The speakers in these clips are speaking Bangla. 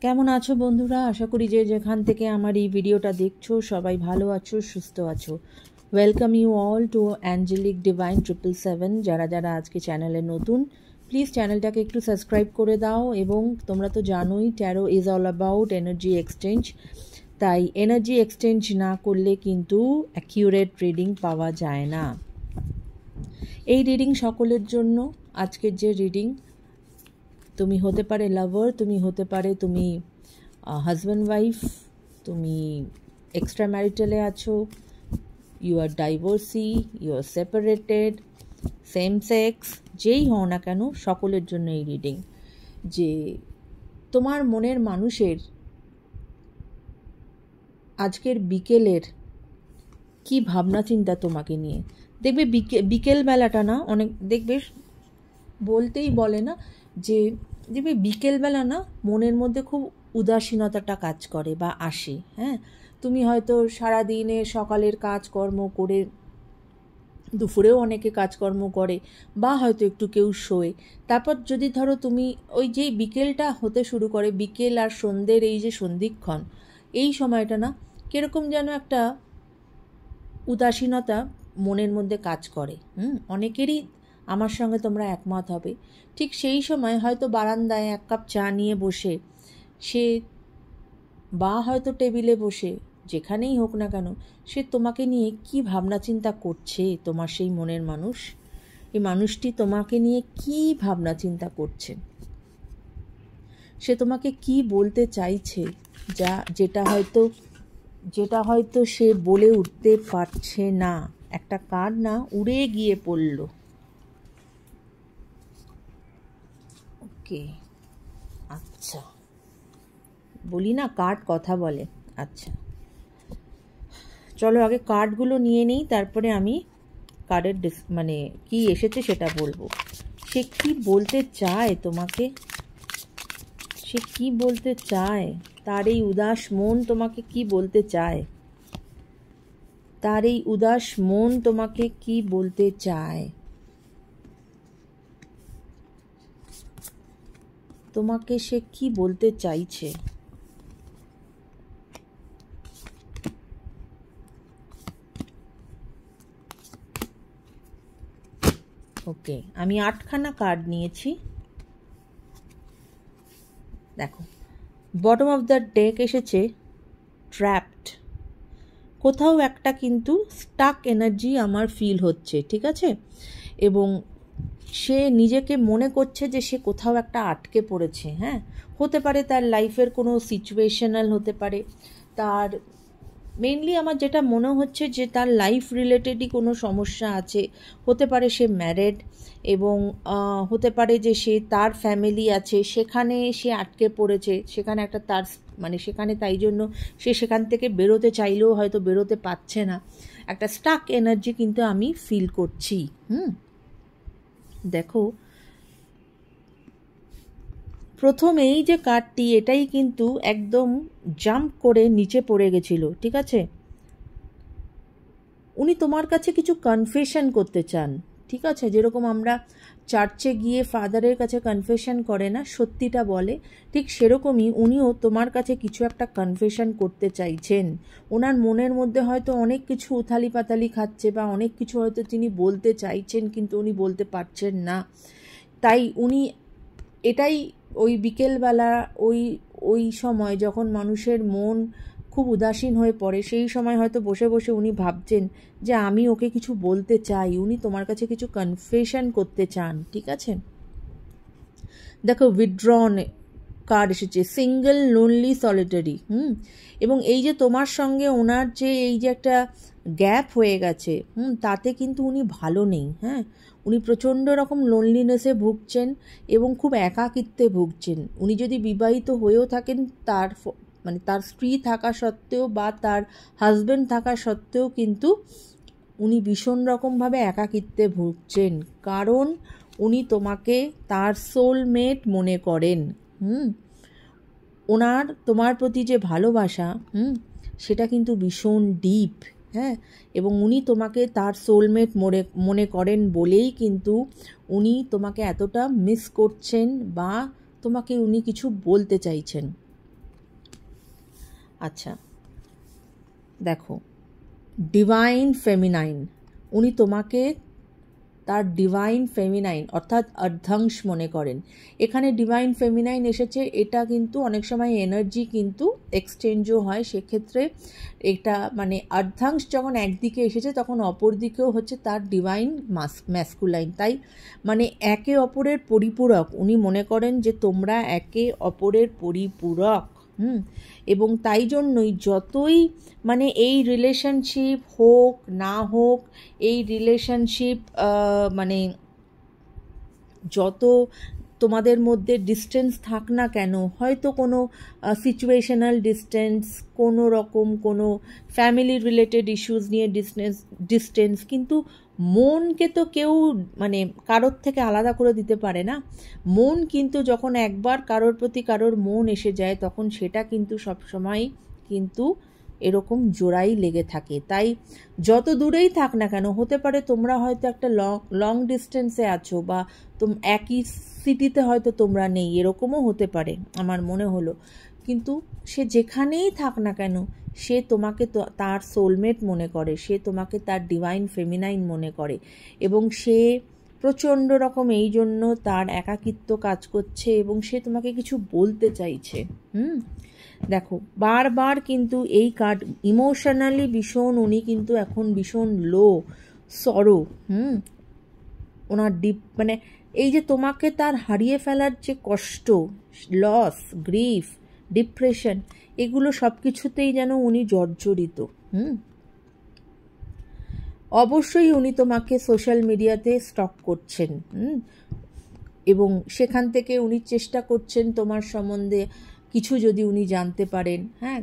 কেমন আছো বন্ধুরা? আশা করি যে যেখান থেকে আমার এই ভিডিওটা দেখছো সবাই ভালো আছো, সুস্থ আছো। Welcome you all to angelic divine 777। যারা যারা আজকে চ্যানেলে নতুন, প্লিজ চ্যানেলটাকে একটু সাবস্ক্রাইব করে দাও। এবং তোমরা তো জানোই taro is all about energy exchange. তাই এনার্জি এক্সচেঞ্জ না করলে কিন্তু অ্যাকিউরেট রিডিং পাওয়া যায় না। এই রিডিং সকলের জন্য। আজকের যে রিডিং, তুমি হতে পারে লাভার, তুমি হতে পারে তুমি হাজব্যান্ড ওয়াইফ, তুমি এক্সট্রা ম্যারিটালে আছো, you are divorcee, you are separated, same sex, যেই হও না কেন সকলের জন্য এই রিডিং। যে তোমার মনের মানুষের আজকের বিকেলের কি ভাবনা চিন্তা তোমাকে নিয়ে। দেখবে বিকেল বেলাটা না, অনেক দেখবে বলতেই বলে না যে দেখবে বিকেলবেলা না মনের মধ্যে খুব উদাসীনতাটা কাজ করে বা আসে। হ্যাঁ, তুমি হয়তো সারাদিনে সকালের কাজকর্ম করে, দুপুরেও অনেকে কাজকর্ম করে, বা হয়তো একটু কেউ শোয়। তারপর যদি ধরো তুমি ওই যে বিকেলটা হতে শুরু করে, বিকেল আর সন্ধ্যের এই যে সন্ধিক্ষণ, এই সময়টা না কীরকম যেন একটা উদাসীনতা মনের মধ্যে কাজ করে। অনেকেরই আমার সঙ্গে তোমরা একমত হবে। ঠিক সেই সময় হয়তো বারান্দায় এক কাপ চা নিয়ে বসে সে, বা হয়তো টেবিলে বসে, যেখানেই হোক না কেন, সে তোমাকে নিয়ে কি ভাবনা চিন্তা করছে। তোমার সেই মনের মানুষ, এই মানুষটি তোমাকে নিয়ে কি ভাবনা চিন্তা করছে, সে তোমাকে কি বলতে চাইছে, যেটা হয়তো সে বলে উঠতে পারছে না। একটা কার্ড না উড়ে গিয়ে পড়ল। ওকে, আচ্ছা, বলি না কার্ড কথা বলে। আচ্ছা, চলো আগে কার্ডগুলো নিয়ে নেই, তারপরে আমি কার্ডের মানে কি এসেছে সেটা বলবো। সে কি বলতে চায় তোমাকে, সে কি বলতে চায়, তার এই উদাস মন তোমাকে কি বলতে চায়, তার এই উদাস মন তোমাকে কি বলতে চায়, তোমাকে সে কি বলতে চাইছে। ওকে, আমি 8খানা কার্ড নিয়েছি। দেখো, বটম অফ দ্য ডেক এসেছে ট্র্যাপড। কোথাও একটা কিন্তু স্টাক এনার্জি আমার ফিল হচ্ছে, ঠিক আছে? এবং সে নিজেকে মনে করছে যে সে কোথাও একটা আটকে পড়েছে। হ্যাঁ, হতে পারে তার লাইফের কোনো সিচুয়েশনাল, হতে পারে তার, মেইনলি আমার যেটা মনে হচ্ছে যে তার লাইফ রিলেটেডই কোনো সমস্যা আছে। হতে পারে সে ম্যারেড, এবং হতে পারে যে সে, তার ফ্যামিলি আছে, সেখানে সে আটকে পড়েছে, সেখানে একটা তার মানে সেখানে, তাই জন্য সে সেখান থেকে বেরোতে চাইলেও হয়তো বেরোতে পারছে না। একটা স্টাক এনার্জি কিন্তু আমি ফিল করছি। দেখো, প্রথম এই যে কার্ডটি, এটাই কিন্তু একদম জাম্প করে নিচে পড়ে গেছিল, ঠিক আছে? উনি তোমার কাছে কিছু কনফেশন করতে চান, ঠিক আছে? যেরকম আমরা চার্চে গিয়ে ফাদারের কাছে কনফেশন করে না, সত্যিটা বলে, ঠিক সেরকমই উনিও তোমার কাছে কিছু একটা কনফেশন করতে চাইছেন। ওনার মনের মধ্যে হয়তো অনেক কিছু উথালি পাতালি খাচ্ছে, বা অনেক কিছু হয়তো তিনি বলতে চাইছেন কিন্তু উনি বলতে পারছেন না। তাই উনি এটাই, ওই বিকেলবেলা, ওই সময় যখন মানুষের মন খুব উদাসীন হয়ে পড়ে, সেই সময় হয়তো বসে বসে উনি ভাবছেন যে আমি ওকে কিছু বলতে চাই, উনি তোমার কাছে কিছু কনফেশন করতে চান, ঠিক আছে? দেখো, উইথড্রন কার্ড এসেছে, সিঙ্গেল, লোনলি, সলিটারি। এবং এই যে তোমার সঙ্গে ওনার যে এই যে একটা গ্যাপ হয়ে গেছে, তাতে কিন্তু উনি ভালো নেই। হ্যাঁ, উনি প্রচণ্ড রকম লোনলিনেসে ভুগছেন এবং খুব একাকিত্বে ভুগছেন। উনি যদি বিবাহিত হয়েও থাকেন, তার মানে তার স্ত্রী থাকা সত্ত্বেও বা তার হাজব্যান্ড থাকা সত্ত্বেও কিন্তু উনি ভীষণ রকমভাবে একাকিত্বে ভুগছেন, কারণ উনি তোমাকে তার সোলমেট মনে করেন। ওনার তোমার প্রতি যে ভালোবাসা, সেটা কিন্তু ভীষণ ডিপ। হ্যাঁ, এবং উনি তোমাকে তার সোলমেট মনে করেন বলেই কিন্তু উনি তোমাকে এতটা মিস করছেন, বা তোমাকে উনি কিছু বলতে চাইছেন। আচ্ছা দেখো, ডিভাইন ফেমিনাইন, উনি তোমাকে তার ডিভাইন ফেমিনাইন অর্থাৎ অর্ধাংশ মনে করেন। এখানে ডিভাইন ফেমিনাইন এসেছে, এটা কিন্তু অনেক সময় এনার্জি কিন্তু এক্সচেঞ্জও হয়, সেক্ষেত্রে এটা মানে অর্ধাংশ যখন একদিকে এসেছে তখন অপর দিকেও হচ্ছে তার ডিভাইন ম্যাসকুলাইন, তাই মানে একে অপরের পরিপূরক। উনি মনে করেন যে তোমরা একে অপরের পরিপূরক। এবং তাই জন্যই যতই মানে এই রিলেশনশিপ হোক না হোক, এই রিলেশনশিপ মানে যত তোমাদের মধ্যে ডিস্টেন্স থাক না কেন, হয়তো কোনো সিচুয়েশনাল ডিস্টেন্স, কোনো রকম কোনো ফ্যামিলি রিলেটেড ইস্যুস নিয়ে ডিস্টেন্স, কিন্তু মনকে তো কেউ মানে কারোর থেকে আলাদা করে দিতে পারে না। মন কিন্তু যখন একবার কারোর প্রতি কারোর মন এসে যায় তখন সেটা কিন্তু সবসময় কিন্তু এরকম জোড়াই লেগে থাকে। তাই যত দূরেই থাক না কেন, হতে পারে তোমরা হয়তো একটা লং ডিস্টেন্সে আছো বা একই সিটিতে হয়তো তোমরা নেই, এরকমও হতে পারে আমার মনে হলো, কিন্তু সে যেখানেই থাক না কেন সে তোমাকে তার সোলমেট মনে করে, সে তোমাকে তার ডিভাইন ফেমিনাইন মনে করে, এবং সে প্রচণ্ড রকম এই জন্য তার একাকিত্ব কাজ করছে এবং সে তোমাকে কিছু বলতে চাইছে। দেখো বারবার কিন্তু এই কার্ড ইমোশনালি ভীষণ, উনি কিন্তু এখন ভীষণ লো সরো। ওনার ডিপ মানে এই যে তোমাকে তার হারিয়ে ফেলার যে কষ্ট, লস, গ্রিফ, ডিপ্রেশন, এগুলো সব কিছুতেই যেন উনি জর্জরিত। অবশ্যই উনি তোমাকে সোশ্যাল মিডিয়াতে স্টক করছেন, এবং সেখান থেকে উনি চেষ্টা করছেন তোমার সম্বন্ধে কিছু যদি উনি জানতে পারেন, হ্যাঁ,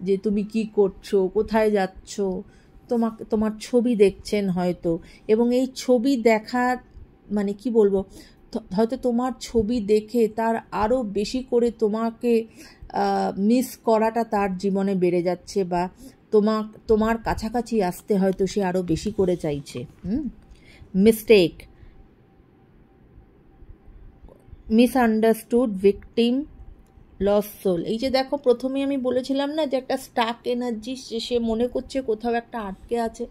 যে তুমি কি করছো, কোথায় যাচ্ছ, তোমার ছবি দেখছেন হয়তো, এবং এই ছবি দেখার মানে কি বলবো, হয়তো তোমার ছবি দেখে তার আরও বেশি করে তোমাকে মিস করাটা তার জীবনে বেড়ে যাচ্ছে, বা তোমার কাছাকাছি আসতে হয়তো সে আরও বেশি করে চাইছে। Mistake, misunderstood, victim, lost soul. এই যে দেখো প্রথমে আমি বলেছিলাম না যে একটা স্টাক এনার্জি, সে মনে করছে কোথাও একটা আটকে আছে,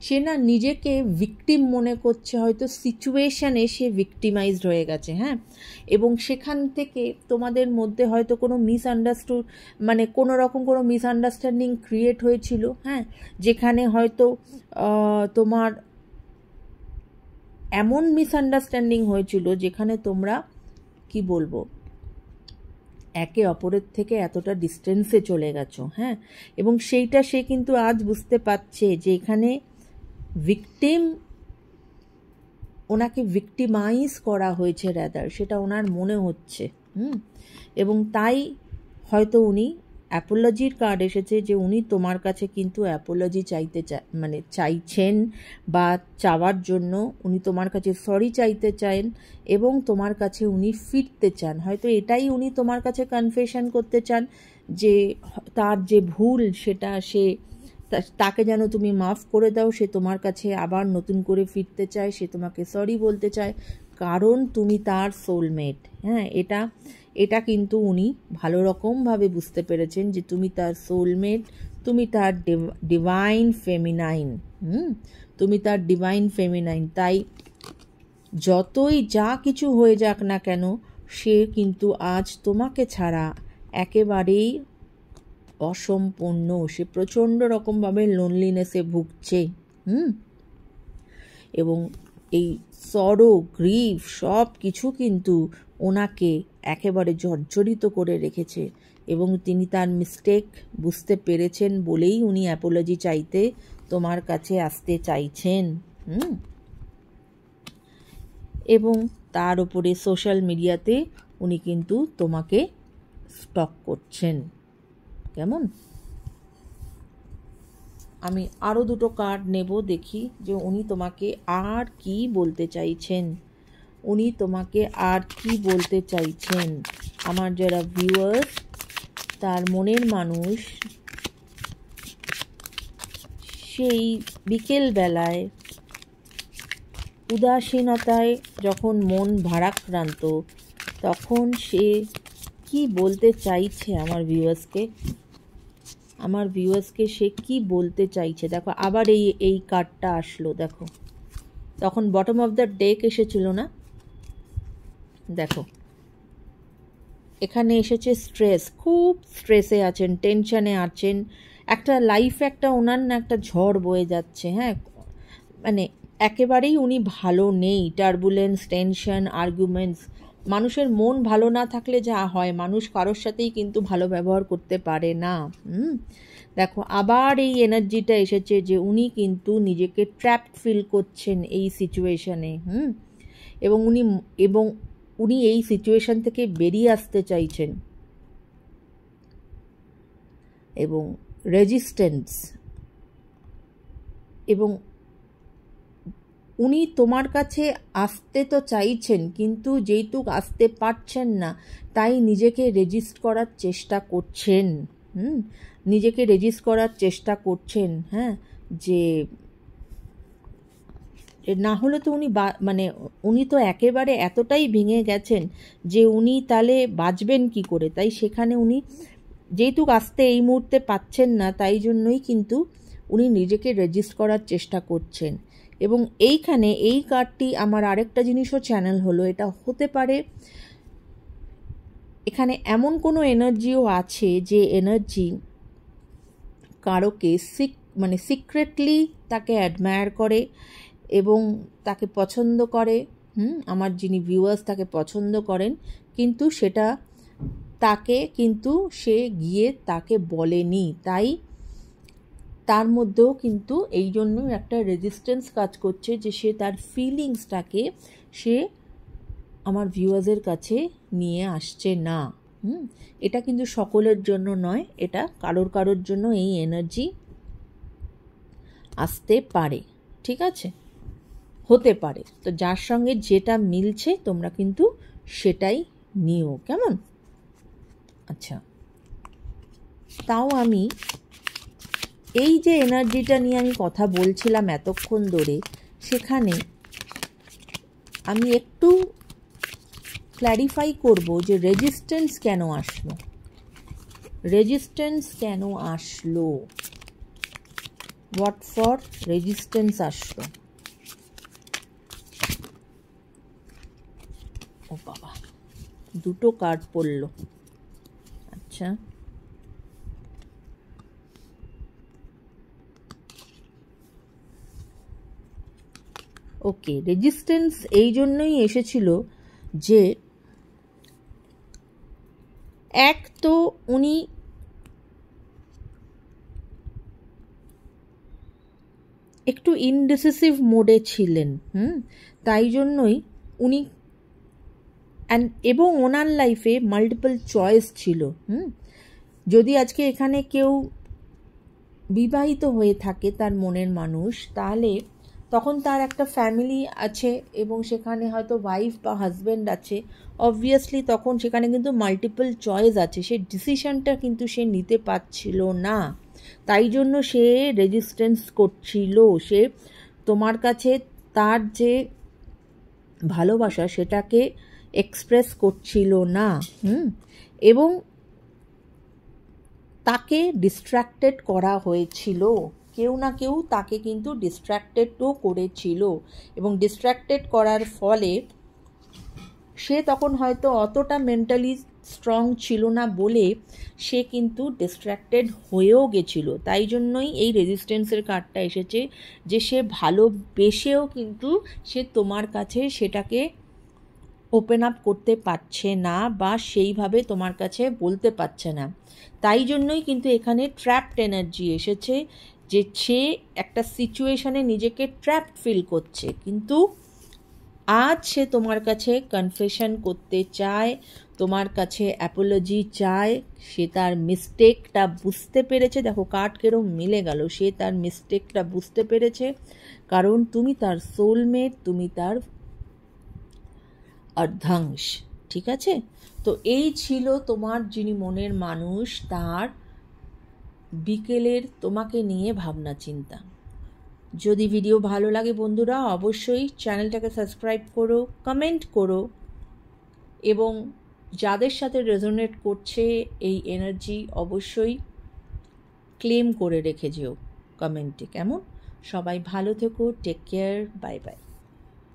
সে না নিজেকে ভিকটিম মনে করছে, হয়তো সিচুয়েশানে সে ভিকটিমাইজড হয়ে গেছে, হ্যাঁ, এবং সেখান থেকে তোমাদের মধ্যে হয়তো কোনো মিসআন্ডারস্টুড মানে কোনো রকম কোনো মিসআন্ডারস্ট্যান্ডিং ক্রিয়েট হয়েছিল, হ্যাঁ, যেখানে হয়তো তোমার এমন মিসআন্ডারস্ট্যান্ডিং হয়েছিল যেখানে তোমরা কি বলবো একে অপরের থেকে এতটা ডিস্টেন্সে চলে গেছো, হ্যাঁ, এবং সেইটা সে কিন্তু আজ বুঝতে পারছে যে এখানে ভিকটিম, ওনাকে ভিকটিমাইজ করা হয়েছে রাদার, সেটা ওনার মনে হচ্ছে। এবং তাই হয়তো উনি অ্যাপোলজির কার্ড এসেছে যে উনি তোমার কাছে কিন্তু অ্যাপোলজি মানে চাইছেন, বা চাওয়ার জন্য উনি তোমার কাছে সরি চাইতে চান এবং তোমার কাছে উনি ফিরতে চান। হয়তো এটাই উনি তোমার কাছে কনফেশন করতে চান যে তার যে ভুল সেটা তাকে যেন তুমি মাফ করে দাও, সে তোমার কাছে আবার নতুন করে ফিরতে চায়, সে তোমাকে সরি বলতে চায়, কারণ তুমি তার সোলমেট। হ্যাঁ, এটা কিন্তু উনি ভালো রকমভাবে বুঝতে পেরেছেন যে তুমি তার সোলমেট, তুমি তার ডিভাইন ফেমিনাইন। তুমি তার ডিভাইন ফেমিনাইন। তাই যতই যা কিছু হয়ে যাক না কেন, সে কিন্তু আজ তোমাকে ছাড়া একেবারেই অসম্পূর্ণ, সে প্রচণ্ড রকমভাবে লোনলিনেসে ভুগছে। এবং এই সরো, গ্রিফ সব কিছু কিন্তু ওনাকে একেবারে জর্জরিত করে রেখেছে, এবং তিনি তার মিস্টেক বুঝতে পেরেছেন বলেই উনি অ্যাপোলজি চাইতে তোমার কাছে আসতে চাইছেন। এবং তার উপরে সোশ্যাল মিডিয়াতে উনি কিন্তু তোমাকে স্টক করছেন। কেমন? আমি আরও দুটো কার্ড নেব, দেখি যে উনি তোমাকে আর কি বলতে চাইছেন, উনি তোমাকে আর কি বলতে চাইছেন। আমার যারা ভিউয়ার্স, তার মনের মানুষ সেই বিকেলবেলায় উদাসীনতায় যখন মন ভারাক্রান্ত, তখন সে কি বলতে চাইছে আমার ভিউয়ার্সকে। আমার ভিউয়ার্সকে সে কি বলতে চাইছে। দেখো আবার এই কার্ডটা আসলো, দেখো তখন বটম অফ দ্য ডেক এসেছিল না, দেখো এখানে এসেছে স্ট্রেস, খুব স্ট্রেসে আছেন, টেনশনে আছেন, একটা লাইফে একটা ওনার না একটা ঝড় বয়ে যাচ্ছে। হ্যাঁ, মানে একেবারেই উনি ভালো নেই, টার্বুলেন্স, টেনশন, আর্গুমেন্টস। মানুষের মন ভালো না থাকলে যা হয়, মানুষ কারোর সাথেই কিন্তু ভালো ব্যবহার করতে পারে না। দেখো আবার এই এনার্জিটা এসেছে যে উনি কিন্তু নিজেকে ট্র্যাপড ফিল করছেন এই সিচুয়েশনে। এবং উনি এই সিচুয়েশন থেকে বেরিয়ে আসতে চাইছেন, এবং রেজিস্ট্যান্স, এবং উনি তোমার কাছে আসতে তো চাইছেন, কিন্তু যেহেতু আসতে পারছেন না তাই নিজেকে রেজিস্ট করার চেষ্টা করছেন। নিজেকে রেজিস্ট করার চেষ্টা করছেন। হ্যাঁ, যে না হলে তো উনি মানে উনি তো একেবারে এতটাই ভেঙে গেছেন যে উনি তাহলে বাঁচবেন কি করে। তাই সেখানে উনি যেহেতু আসতে এই মুহূর্তে পাচ্ছেন না, তাই জন্যই কিন্তু উনি নিজেকে রেজিস্ট করার চেষ্টা করছেন। এবং এইখানে এই কার্ডটি আমার আরেকটা জিনিসও চ্যানেল হলো, এটা হতে পারে এখানে এমন কোনো এনার্জিও আছে যে এনার্জি কারোকে মানে সিক্রেটলি তাকে অ্যাডমায়ার করে এবং তাকে পছন্দ করে। আমার যিনি ভিউয়ার্স তাকে পছন্দ করেন, কিন্তু সেটা তাকে কিন্তু সে গিয়ে তাকে বলেনি, তাই তার মধ্যেও কিন্তু এই জন্যই একটা রেজিস্ট্যান্স কাজ করছে যে সে তার ফিলিংসটাকে সে আমার ভিউয়ার্সের কাছে নিয়ে আসছে না। এটা কিন্তু সকলের জন্য নয়, এটা কারোর জন্য এই এনার্জি আসতে পারে, ঠিক আছে, হতে পারে। তো যার সঙ্গে যেটা মিলছে তোমরা কিন্তু সেটাই নিও, কেমন? আচ্ছা, তাও আমি এই যে এনার্জিটা নিয়ে আমি কথা বলছিলাম এতক্ষণ ধরে, সেখানে আমি একটু ক্ল্যারিফাই করব যে রেজিস্ট্যান্স কেন আসলো, রেজিস্ট্যান্স কেন আসলো, হোয়াট ফর রেজিস্ট্যান্স আসলো। ও বাবা, দুটো কার্ড পড়লো। আচ্ছা, ওকে, রেজিস্ট্যান্স এই জন্যই এসেছিল যে এক তো উনি একটু ইনডিসিসিভ মোডে ছিলেন। তাই জন্যই উনি এবং ওনার লাইফে মাল্টিপল চয়েস ছিল। যদি আজকে এখানে কেউ বিবাহিত হয়ে থাকে তার মনের মানুষ, তাহলে তখন তার একটা ফ্যামিলি আছে এবং সেখানে হয়তো ওয়াইফ বা হাজব্যান্ড আছে, অবভিয়াসলি তখন সেখানে কিন্তু মাল্টিপল চয়েস আছে, সে ডিসিশনটা কিন্তু সে নিতে পারছিল না, তাই জন্য সে রেজিস্ট্যান্স করছিল, সে তোমার কাছে তার যে ভালোবাসা সেটাকে এক্সপ্রেস করছিল না। এবং তাকে ডিস্ট্র্যাক্টেড করা হয়েছিল, কেউ না কেউ তাকে কিন্তু ডিস্ট্র্যাক্টেডও করেছিল, এবং ডিস্ট্র্যাক্টেড করার ফলে সে তখন হয়তো অতটা মেন্টালি স্ট্রং ছিল না বলে সে কিন্তু ডিস্ট্র্যাক্টেড হয়েও গেছিল। তাই জন্যই এই রেজিস্ট্যান্সের কার্ডটা এসেছে যে সে ভালোবেসেও কিন্তু সে তোমার কাছে সেটাকে ওপেন আপ করতে পারছে না বা সেইভাবে তোমার কাছে বলতে পারছে না। তাই জন্যই কিন্তু এখানে ট্র্যাপড এনার্জি এসেছে, যে সে একটা সিচুয়েশনে নিজেকে ট্র্যাপড ফিল করছে, কিন্তু আজ সে তোমার কাছে কনফেশন করতে চায়, তোমার কাছে অ্যাপোলজি চায়, সে তার মিস্টেকটা বুঝতে পেরেছে। দেখো কার্ড কেরম মিলে গেল, সে তার মিস্টেকটা বুঝতে পেরেছে, কারণ তুমি তার সোলমেট, তুমি তার অর্ধাংশ, ঠিক আছে। তো এই ছিল তোমার যিনি মনের মানুষ, তার বিকেলের তোমাকে নিয়ে ভাবনা চিন্তা। যদি ভিডিও ভালো লাগে বন্ধুরা, অবশ্যই চ্যানেলটাকে সাবস্ক্রাইব করো, কমেন্ট করো, এবং যাদের সাথে রেজোনেট করছে এই এনার্জি অবশ্যই ক্লেম করে রেখে যেও কমেন্টে, কেমন? সবাই ভালো থেকো, টেক কেয়ার, বাই বাই।